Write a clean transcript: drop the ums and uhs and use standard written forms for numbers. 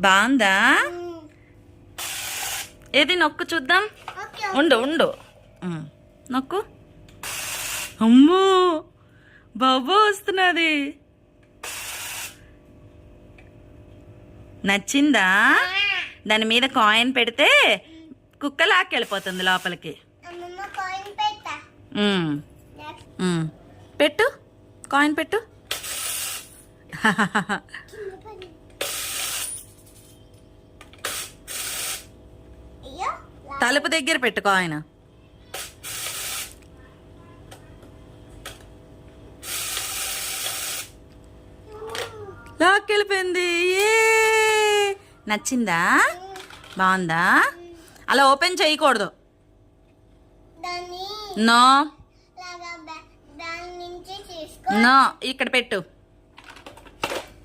బాగుందా? ఏది నొక్కు చూద్దాం. ఉండు ఉండు. నొక్కు. అమ్మో బాబా వస్తున్నది. నచ్చిందా? దాని మీద కాయిన్ పెడితే కుక్క లాక్కెళ్ళిపోతుంది లోపలికి. పెట్టు, కాయిన్ పెట్టు. తలుపు దగ్గర పెట్టు కాయిన్. లాక్కెళ్ళిపోయింది. నచ్చిందా? బాగుందా? అలా ఓపెన్ చేయకూడదు. నో నో, ఇక్కడ పెట్టు.